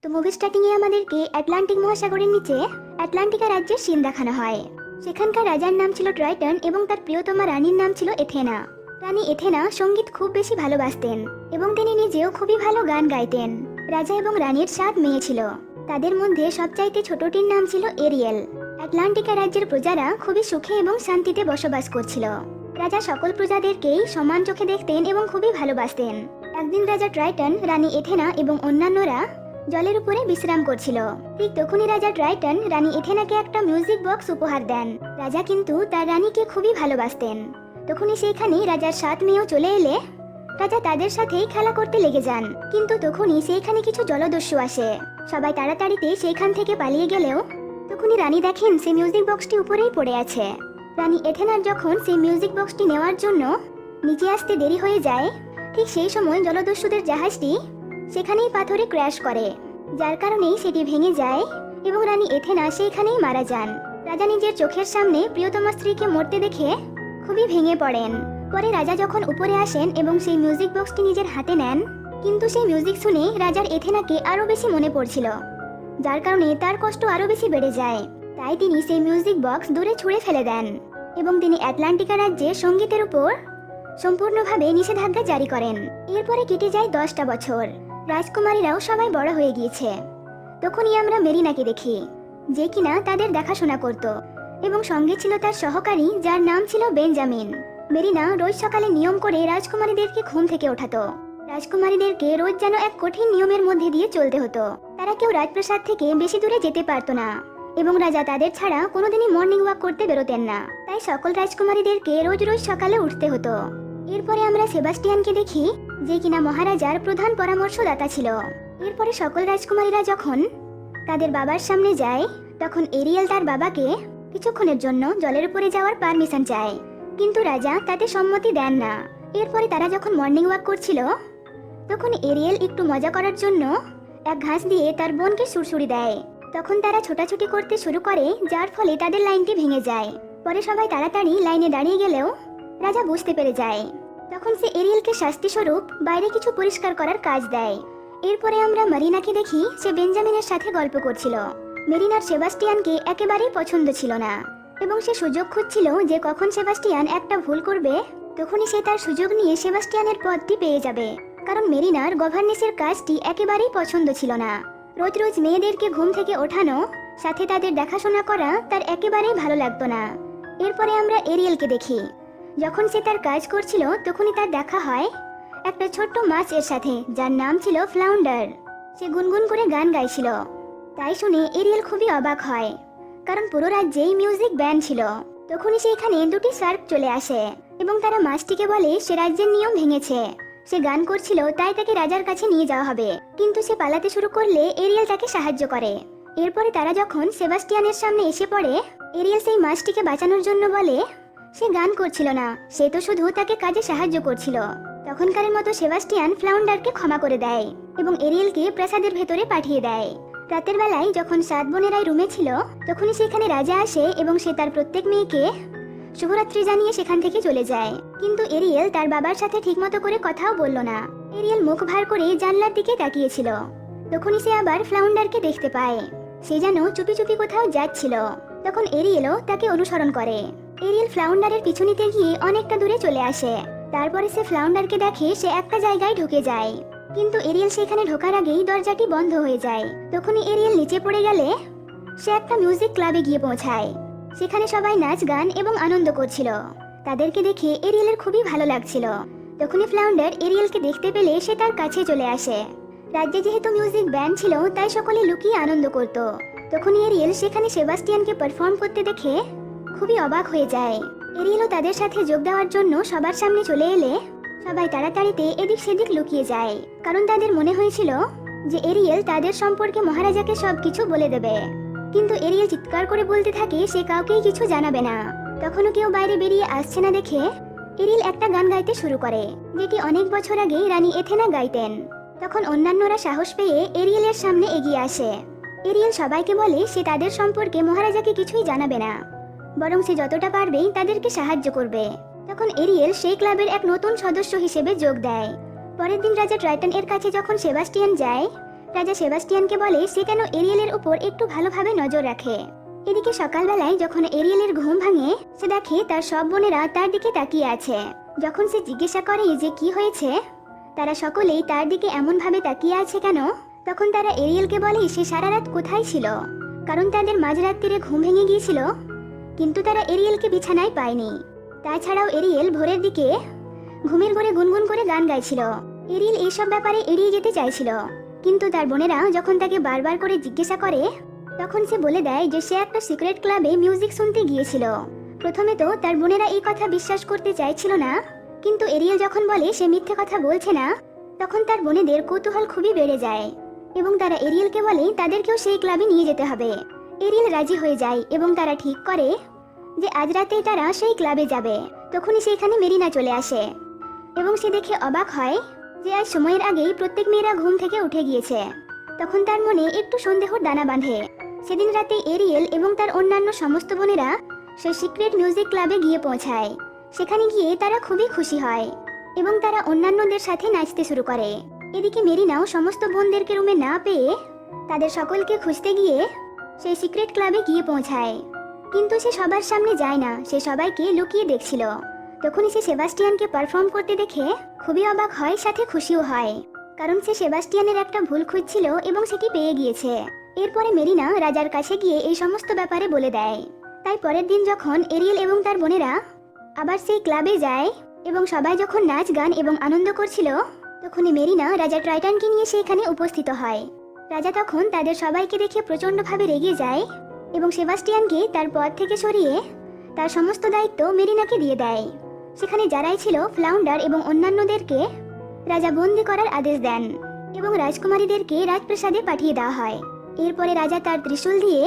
তো movie starting এ আমাদেরকে Atlantic মহাসাগরের নিচে আটলান্টিকা রাজ্যের সিন দেখানো হয়। সেখানকার রাজার নাম ছিল ট্রাইটন এবং তার প্রিয়তমা রানীর নাম ছিল এথেনা। রানী এথেনা সঙ্গীত খুব বেশি ভালোবাসতেন এবং তিনি নিজেও খুবই ভালো গান গাইতেন। রাজা এবং রানীর 7 মেয়ে ছিল। তাদের মধ্যে সবচাইতে ছোটটির নাম ছিল এরিয়েল। আটলান্টিকা রাজ্যের প্রজারা খুবই সুখে এবং শান্তিতে বসবাস করছিল। রাজা সকল প্রজাদেরকেই সমান চোখে দেখতেন এবং খুবই ভালোবাসতেন। একদিন রাজা ট্রাইটন, রানী এথেনা এবং অন্যান্যরা জলের উপরে বিশ্রাম করছিল। ঠিক তখনই রাজা ট্রাইটন রানী এথেনাকে একটা মিউজিক বক্স উপহার দেন। রাজা কিন্তু তার রানীকে খুবই ভালোবাসতেন। তখনই সেইখানে রাজার 7 মেয়েও চলে এলে রাজা তাদের সাথেই খেলা করতে লেগে যান। কিন্তু তখনই সেইখানে কিছু জলদস্যু আসে। সবাই তাড়াতাড়িতে সেইখান থেকে পালিয়ে গেলেও তখনই রানী দেখেন সেই মিউজিক বক্সটি উপরেই পড়ে আছে। রানী এথেনার যখন সেই মিউজিক বক্সটি নেওয়ার জন্য নিচে আসতে দেরি হয়ে যায়, ঠিক সেই সময় জলদস্যুদের জাহাজটি সেখানেই পাথরে ক্র্যাশ করে, যার কারণেই সেটি ভেঙে যায় এবং রানী এথেনা সেইখানেই মারা যান। রাজা নিজের চোখের সামনে প্রিয়তমা স্ত্রীকে মরতে দেখে খুবই ভেঙে পড়েন। পরে রাজা যখন উপরে আসেন এবং সেই মিউজিক বক্সটি নিজের হাতে নেন, কিন্তু সেই মিউজিক শুনে রাজার এথেনাকে আরো বেশি মনে পড়ছিল, যার কারণে তার কষ্ট আরো বেশি বেড়ে যায়। তাই তিনি সেই মিউজিক বক্স দূরে ছুঁড়ে ফেলে দেন এবং তিনি আটলান্টিকা রাজ্যে সঙ্গীতের উপর সম্পূর্ণভাবে নিষেধাজ্ঞা জারি করেন। এরপরে কেটে যায় 10টা বছর। রাজকুমারীরাও সবাই বড় হয়ে গিয়েছে। তখনই আমরা মেরিনাকে দেখি, যে কিনা তাদের দেখাশোনা করত এবং সঙ্গে ছিল তার সহকারী, যার নাম ছিল বেঞ্জামিন। মেরিনা রোজ সকালে নিয়ম করে রাজকুমারীদেরকে ঘুম থেকে ওঠাতো। রাজকুমারীদেরকে রোজ যেন এক কঠিন নিয়মের মধ্যে দিয়ে চলতে হতো। তারা কেউ রাজপ্রাসাদ থেকে বেশি দূরে যেতে পারতো না এবং রাজা তাদের ছাড়া কোনোদিনই মর্নিং ওয়াক করতে বেরোতেন না। তাই সকল রাজকুমারীদেরকে রোজ রোজ সকালে উঠতে হতো। এরপরে আমরা সেবাস্টিয়ানকে দেখি, যে কিনা মহারাজার প্রধান পরামর্শদাতা ছিল। এরপরে সকল রাজকুমারীরা যখন তাদের বাবার সামনে যায়, তখন এরিয়েল তার বাবাকে কিছুক্ষণের জন্য জলের উপরে যাওয়ার পারমিশন চায়, কিন্তু রাজা তাতে সম্মতি দেন না। এরপরে তারা যখন মর্নিং ওয়াক করছিল, তখন এরিয়েল একটু মজা করার জন্য এক ঘাস দিয়ে তার বোনকে সুড়সুড়ি দেয়। তখন তারা ছোটাছুটি করতে শুরু করে, যার ফলে তাদের লাইনটি ভেঙে যায়। পরে সবাই তাড়াতাড়ি লাইনে দাঁড়িয়ে গেলেও রাজা বুঝতে পেরে যায়। তখন সে এরিয়েলকে শাস্তি স্বরূপ বাইরে কিছু পরিষ্কার করার কাজ দেয়। এরপরে আমরা মেরিনাকে দেখি, সে বেঞ্জামিনের সাথে গল্প করছিল। মেরিনার সেবাস্টিয়ানকে একেবারেই পছন্দ ছিল না এবং সে সুযোগ খুঁজছিল যে কখন সেবাস্টিয়ান একটা ভুল করবে, তখনই সে তার সুযোগ নিয়ে সেবাস্টিয়ানের পদটি পেয়ে যাবে। কারণ মেরিনার গভর্নেসের কাজটি একেবারেই পছন্দ ছিল না। রোজ রোজ মেয়েদেরকে ঘুম থেকে ওঠানো, সাথে তাদের দেখাশোনা করা তার একেবারেই ভালো লাগতো না। এরপরে আমরা এরিয়েলকে দেখি, যখন সে তার কাজ করছিল তখনই তার দেখা হয় একটা ছোট্ট মাছ এর সাথে, যার নাম ছিল ফ্লাউন্ডার। সে গুনগুন করে গান গাইছিল। তাই শুনে এরিয়েল খুবই অবাক হয়, কারণ পুরো রাজ্যেই মিউজিক ব্যান্ড ছিল। তখনই সেখানে 2টি শার্ক চলে আসে এবং তারা মাছটিকে বলে সে রাজ্যের নিয়ম ভেঙেছে। সে গান করছিল, তাই তাকে রাজার কাছে নিয়ে যাওয়া হবে, কিন্তু সে পালাতে শুরু করলে এরিয়েল তাকে সাহায্য করে। এরপরে তারা যখন সেবাস্টিয়ানের সামনে এসে পড়ে, এরিয়েল সেই মাছটিকে বাঁচানোর জন্য বলে সে গান করছিল না, সে তো শুধু তাকে কাজে সাহায্য করছিল। তখনকারের মতো সেবাস্টিয়ান ফ্লাউন্ডারকে ক্ষমা করে দেয় এবং এরিয়েলকে প্রাসাদের ভেতরে পাঠিয়ে দেয়। রাতের বেলায় যখন 7 বোনেরাই রুমে ছিল, তখনই সেখানে রাজা আসে এবং সে তার প্রত্যেক মেয়েকে শুভরাত্রি জানিয়ে সেখান থেকে চলে যায়। কিন্তু এরিয়েল তার বাবার সাথে ঠিকমতো করে কথাও বলল না। এরিয়েল মুখ ভার করে জানলার দিকে তাকিয়েছিল। তখনই সে আবার ফ্লাউন্ডারকে দেখতে পায়, সে যেন চুপি চুপি কোথাও যাচ্ছিল। তখন এরিয়েলও তাকে অনুসরণ করে। এরিয়েল ফ্লাউন্ডারের পিছু নিতে গিয়ে অনেকটা দূরে চলে আসে। তারপরে সে ফ্লাউন্ডারকে দেখে সে একটা জায়গায় ঢুকে যায়, কিন্তু এরিয়েল সেখানে ঢোকার আগেই দরজাটি বন্ধ হয়ে যায়। তখনই এরিয়েল নিচে পড়ে গেলে সে একটা মিউজিক ক্লাবে গিয়ে পৌঁছায়। সেখানে সবাই নাচ গান এবং আনন্দ করছিল। তাদেরকে দেখে এরিয়েলের খুবই ভালো লাগছিল। তখনই ফ্লাউন্ডার এরিয়েলকে দেখতে পেলে সে তার কাছে চলে আসে। রাজ্যে যেহেতু মিউজিক ব্যান্ড ছিল, তাই সকলে লুকিয়ে আনন্দ করত। তখনই এরিয়েল সেখানে সেবাস্টিয়ানকে পারফর্ম করতে দেখে খুবই অবাক হয়ে যায়। এরিয়েলও তাদের সাথে যোগ দেওয়ার জন্য সবার সামনে চলে এলে সবাই তাড়াতাড়িতে এদিক সেদিক লুকিয়ে যায়, কারণ তাদের মনে হয়েছিল যে এরিয়েল তাদের সম্পর্কে মহারাজাকে সবকিছু বলে দেবে। কিন্তু এরিয়েল চিৎকার করে বলতে থাকে সে কাউকেই কিছু জানাবে না। তখনও কেউ বাইরে বেরিয়ে আসছে না দেখে এরিয়েল একটা গান গাইতে শুরু করে, যেটি অনেক বছর আগে রানী এথেনা গাইতেন। তখন অন্যান্যরা সাহস পেয়ে এরিয়েলের সামনে এগিয়ে আসে। এরিয়েল সবাইকে বলে সে তাদের সম্পর্কে মহারাজাকে কিছুই জানাবে না, বরং সে যতটা পারবে তাদেরকে সাহায্য করবে। তখন এরিয়েল সেই ক্লাবের এক নতুন সদস্য হিসেবে যোগ দেয়। পরের দিন রাজা ট্রাইটন এর কাছে যখন সেবাস্টিয়ান যায়, রাজা সেবাস্টিয়ানকে বলে সে কেন এরিয়েলের উপর একটু ভালোভাবে নজর রাখে। এদিকে সকালবেলায় যখন এরিয়েলের ঘুম ভাঙে, সে দেখে তার সব বোনেরা তার দিকে তাকিয়ে আছে। যখন সে জিজ্ঞাসা করে যে কি হয়েছে, তারা সকলেই তার দিকে এমনভাবে তাকিয়ে আছে কেন, তখন তারা এরিয়েলকে বলে সে সারা রাত কোথায় ছিল, কারণ তাদের মাঝরাত্রিরে ঘুম ভেঙে গিয়েছিল, কিন্তু তারা এরিয়েলকে বিছানায় পায়নি। তাছাড়াও এরিয়েল ভোরের দিকে ঘুমের ঘরে গুনগুন করে গান গাইছিল। এরিয়েল এইসব ব্যাপারে এড়িয়ে যেতে চাইছিল, কিন্তু তার বোনেরা যখন তাকে বারবার করে জিজ্ঞাসা করে, তখন সে বলে দেয় যে সে একটা সিক্রেট ক্লাবে মিউজিক শুনতে গিয়েছিল। প্রথমে তো তার বোনেরা এই কথা বিশ্বাস করতে চাইছিল না, কিন্তু এরিয়েল যখন বলে সে মিথ্যে কথা বলছে না, তখন তার বোনেদের কৌতূহল খুবই বেড়ে যায় এবং তারা এরিয়েলকে বলে তাদেরকেও সেই ক্লাবে নিয়ে যেতে হবে। এরিয়েল রাজি হয়ে যায় এবং তারা ঠিক করে যে আজ রাতেই তারা সেই ক্লাবে যাবে। তখনই সেখানে মেরিনা চলে আসে এবং সে দেখে অবাক হয় যে আজ সময়ের আগেই প্রত্যেক মেয়েরা ঘুম থেকে উঠে গিয়েছে। তখন তার মনে একটু সন্দেহর দানা বাঁধে। সেদিন রাতে এরিয়েল এবং তার অন্যান্য সমস্ত বোনেরা সেই সিক্রেট মিউজিক ক্লাবে গিয়ে পৌঁছায়। সেখানে গিয়ে তারা খুবই খুশি হয় এবং তারা অন্যান্যদের সাথে নাচতে শুরু করে। এদিকে মেরিনাও সমস্ত বোনদেরকে রুমে না পেয়ে তাদের সকলকে খুঁজতে গিয়ে সেই সিক্রেট ক্লাবে গিয়ে পৌঁছায়, কিন্তু সে সবার সামনে যায় না, সে সবাইকে লুকিয়ে দেখছিল। তখনই সে সেবাস্টিয়ানকে পারফর্ম করতে দেখে খুবই অবাক হয়, সাথে খুশিও হয়, কারণ সে সেবাস্টিয়ানের একটা ভুল খুঁজছিল এবং সেটি পেয়ে গিয়েছে। এরপরে মেরিনা রাজার কাছে গিয়ে এই সমস্ত ব্যাপারে বলে দেয়। তাই পরের দিন যখন এরিয়েল এবং তার বোনেরা আবার সেই ক্লাবে যায় এবং সবাই যখন নাচ গান এবং আনন্দ করছিল, তখনই মেরিনা রাজা ট্রাইটনকে নিয়ে সেখানে উপস্থিত হয়। রাজা তখন তাদের সবাইকে দেখে প্রচণ্ডভাবে রেগে যায় এবং সেবাস্টিয়ানকে তার পদ থেকে সরিয়ে তার সমস্ত দায়িত্ব মেরিনাকে দিয়ে দেয়। সেখানে যারাই ছিল ফ্লাউন্ডার এবং অন্যান্যদেরকে রাজা বন্দি করার আদেশ দেন এবং রাজকুমারীদেরকে রাজপ্রাসাদে পাঠিয়ে দেওয়া হয়। এরপরে রাজা তার ত্রিশূল দিয়ে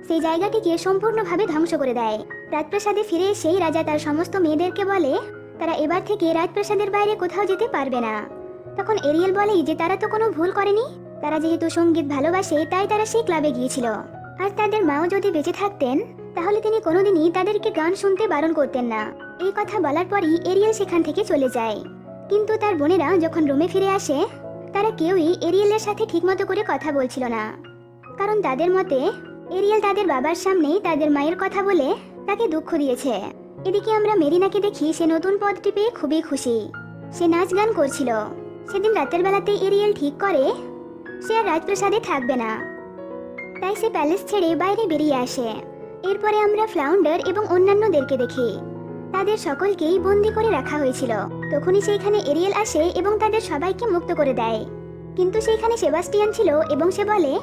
সেই জায়গাটিকে সম্পূর্ণভাবে ধ্বংস করে দেয়। রাজপ্রাসাদে ফিরে এসেই রাজা তার সমস্ত মেয়েদেরকে বলে তারা এবার থেকে রাজপ্রাসাদের বাইরে কোথাও যেতে পারবে না। তখন এরিয়েল বলে যে তারা তো কোনো ভুল করেনি, তারা যেহেতু সঙ্গীত ভালোবাসে তাই তারা সেই ক্লাবে গিয়েছিল, আর তাদের মাও যদি বেঁচে থাকতেন তাহলে তিনি কোনোদিনই তাদেরকে গান শুনতে বারণ করতেন না। এই কথা বলার পরই এরিয়েল সেখান থেকে চলে যায়। কিন্তু তার বোনেরা যখন রুমে ফিরে আসে, তারা কেউই এরিয়েলের সাথে ঠিকমতো করে কথা বলছিল না, কারণ তাদের মতে এরিয়েল তাদের বাবার সামনে তাদের মায়ের কথা বলে তাকে দুঃখ দিয়েছে। এদিকে আমরা মেরিনাকে দেখি সে নতুন পদটি পেয়ে খুবই খুশি, সে নাচ গান করছিল। সেদিন রাতের বেলাতে এরিয়েল ঠিক করে সে আর রাজপ্রাসাদে থাকবে না, তাই সে প্যালেস ছেড়ে বাইরে বেরিয়ে আসে। এরপরে আমরা ফ্লাউন্ডার এবং অন্যান্যদেরকে দেখি, তাদের সকলকেই বন্দি করে রাখা হয়েছিল। তখনই সেইখানে এরিয়েল আসে এবং তাদের সবাইকে মুক্ত করে দেয়, কিন্তু সেইখানে সেবাস্টিয়ান ছিল এবং সে বলে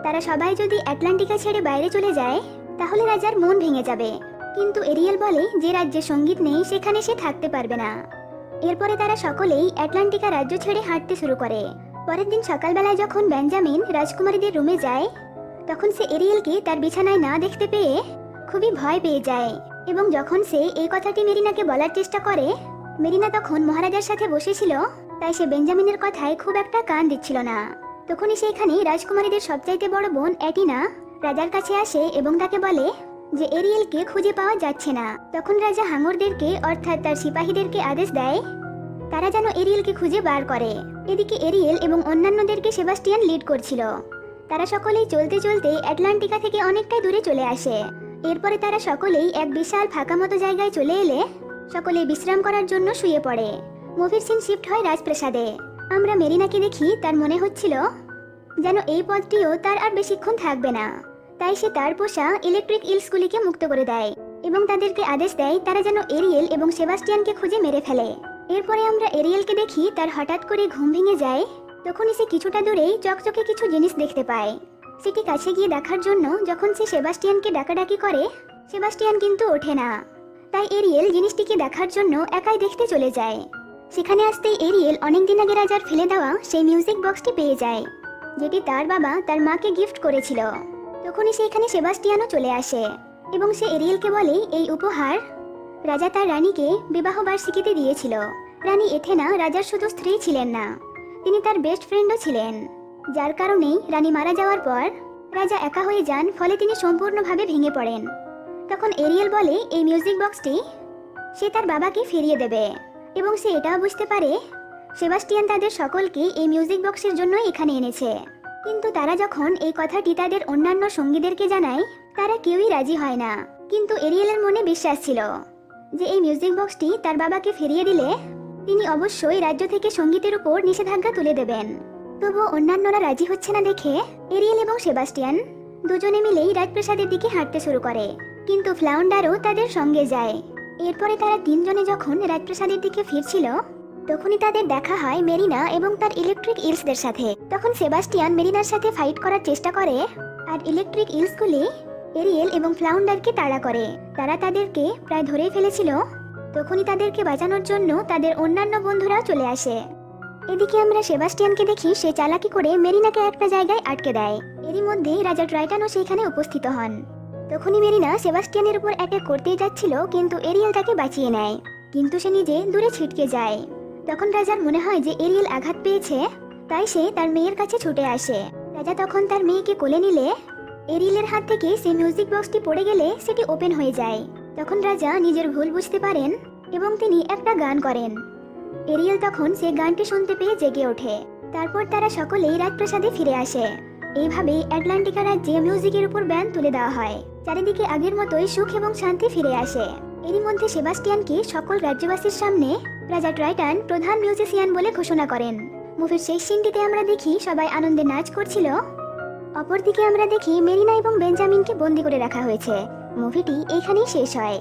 তারা সবাই যদি অ্যাটলান্টিকা ছেড়ে বাইরে চলে যায় তাহলে রাজার মন ভেঙে যাবে। কিন্তু এরিয়েল বলে যে রাজ্যে সঙ্গীত নেই সেখানে সে থাকতে পারবে না। এরপরে তারা সকলেই অ্যাটলান্টিকা রাজ্য ছেড়ে হাঁটতে শুরু করে। পরের দিন সকালবেলায় যখন বেঞ্জামিন রাজকুমারীদের রুমে যায়, তখন সে এরিয়েলকে তার বিছানায় না দেখতে পেয়ে খুবই ভয় পেয়ে যায় এবং যখন সে এই কথাটি মেরিনাকে বলার চেষ্টা করে, মেরিনা তখন মহারাজার সাথে বসেছিল, তাই সে বেঞ্জামিনের কথায় খুব একটা কান দিচ্ছিল না। তখনই সেখানে রাজকুমারীদের সবচাইতে বড় বোন অ্যাটিনা রাজার কাছে আসে এবং তাকে বলে যে এরিয়েলকে খুঁজে পাওয়া যাচ্ছে না। তখন রাজা হাঙরদেরকে অর্থাৎ তার সিপাহীদেরকে আদেশ দেয় তারা যেন এরিয়েলকে খুঁজে বার করে। এদিকে এরিয়েল এবং অন্যান্যদেরকে সেবাস্টিয়ান লিড করছিল। তারা সকলেই চলতে চলতে অ্যাটলান্টিকা থেকে অনেকটাই দূরে চলে আসে। এরপরে তারা সকলেই এক বিশাল ফাঁকা মতো জায়গায় চলে এলে সকলেই বিশ্রাম করার জন্য শুয়ে পড়ে। মুভির সিন শিফট হয় রাজপ্রাসাদে। আমরা মেরিনাকে দেখি তার মনে হচ্ছিল যেন এই পদটিও তার আর বেশিক্ষণ থাকবে না, তাই সে তার পোষা ইলেকট্রিক ইলসগুলিকে মুক্ত করে দেয় এবং তাদেরকে আদেশ দেয় তারা যেন এরিয়েল এবং সেবাস্টিয়ানকে খুঁজে মেরে ফেলে। এরপরে আমরা এরিয়েলকে দেখি তার হঠাৎ করে ঘুম ভেঙে যায়। তখনই সে কিছুটা দূরেই চকচকে কিছু জিনিস দেখতে পায়। সেটি কাছে গিয়ে দেখার জন্য যখন সে সেবাস্টিয়ানকে ডাকাডাকি করে, সেবাস্টিয়ান কিন্তু ওঠে না। তাই এরিয়েল জিনিসটিকে দেখার জন্য একাই দেখতে চলে যায়। সেখানে আসতেই এরিয়েল অনেকদিন আগে রাজার ফেলে দেওয়া সেই মিউজিক বক্সটি পেয়ে যায়, যেটি তার বাবা তার মাকে গিফট করেছিল। তখনই সেখানে সেবাস্টিয়ানও চলে আসে এবং সে এরিয়েলকে বলে এই উপহার রাজা তার রানীকে বিবাহ বার্ষিকীতে দিয়েছিল। রানী এথেনা রাজার শুধু স্ত্রী ছিলেন না, তিনি তার বেস্ট ফ্রেন্ডও ছিলেন, যার কারণেই রানী মারা যাওয়ার পর রাজা একা হয়ে যান, ফলে তিনি সম্পূর্ণভাবে ভেঙে পড়েন। তখন এরিয়েল বলে এই মিউজিক বক্সটি সে তার বাবাকে ফিরিয়ে দেবে এবং সে এটাও বুঝতে পারে সেবাস্টিয়ান তাদের সকলকে এই মিউজিক বক্সের জন্যই এখানে এনেছে। কিন্তু তারা যখন এই কথাটি তাদের অন্যান্য সঙ্গীদেরকে জানায়, তারা কেউই রাজি হয় না। কিন্তু এরিয়েলের মনে বিশ্বাস ছিল যে এই মিউজিক বক্সটি তার বাবাকে ফিরিয়ে দিলে তিনি অবশ্যই রাজ্য থেকে সঙ্গীতের উপর নিষেধাজ্ঞা তুলে দেবেন। তবুও অন্যান্যরা রাজি হচ্ছে না দেখে এরিয়েল এবং সেবাস্টিয়ান দুজনে মিলেই রাজপ্রাসাদের দিকে হাঁটতে শুরু করে। কিন্তু ফ্লাউন্ডারও তাদের সঙ্গে যায়। এরপরে তারা তিনজনে যখন রাজপ্রাসাদের দিকে ফিরছিল, তখনই তাদের দেখা হয় মেরিনা এবং তার ইলেকট্রিক ইলসদের সাথে। তখন সেবাস্টিয়ান মেরিনার সাথে ফাইট করার চেষ্টা করে, আর ইলেকট্রিক ইলসগুলি এরিয়েল এবং ফ্লাউন্ডারকে তাড়া করে। তারা তাদেরকে প্রায় ধরেই ফেলেছিল। তখনই তাদেরকে বাঁচানোর জন্য তাদের অন্যান্য বন্ধুরাও চলে আসে। এদিকে আমরা সেবাস্টিয়ানকে দেখি সে চালাকি করে মেরিনাকে একটা জায়গায় আটকে দেয়। এরই মধ্যে রাজা ট্রাইটানও সেখানে উপস্থিত হন। তখনই মেরিনা সেবাস্টিয়ানের উপর অ্যাটাক করতেই যাচ্ছিল, কিন্তু এরিয়েল তাকে বাঁচিয়ে নেয়। কিন্তু সে নিজে দূরে ছিটকে যায়। তখন রাজার মনে হয় যে এরিয়েল আঘাত পেয়েছে, তাই সে তার মেয়ের কাছে ছুটে আসে। রাজা তখন তার মেয়েকে কোলে নিলে এরিয়েলের হাত থেকে সেই মিউজিক বক্সটি পড়ে গেলে সেটি ওপেন হয়ে যায়। তখন রাজা নিজের ভুল বুঝতে পারেন এবং তিনি একটা গান করেন। এরিয়েল তখন সেই গানটি শুনতে পেয়ে জেগে ওঠে। তারপর তারা সকলেই রাজপ্রাসাদে ফিরে আসে। এইভাবেই অ্যাটলান্টিকা রাজ্যে মিউজিকের উপর ব্যান তুলে দেওয়া হয়। চারিদিকে আগের মতোই সুখ এবং শান্তি ফিরে আসে। এরই মধ্যে সেবাস্টিয়ানকে সকল রাজ্যবাসীর সামনে রাজা ট্রাইটান প্রধান মিউজিশিয়ান বলে ঘোষণা করেন। মুভির শেষ সিনটিতে আমরা দেখি সবাই আনন্দে নাচ করছিল। অপরদিকে আমরা দেখি মেরিনা এবং বেঞ্জামিনকে বন্দি করে রাখা হয়েছে। মুভিটি এখানেই শেষ হয়।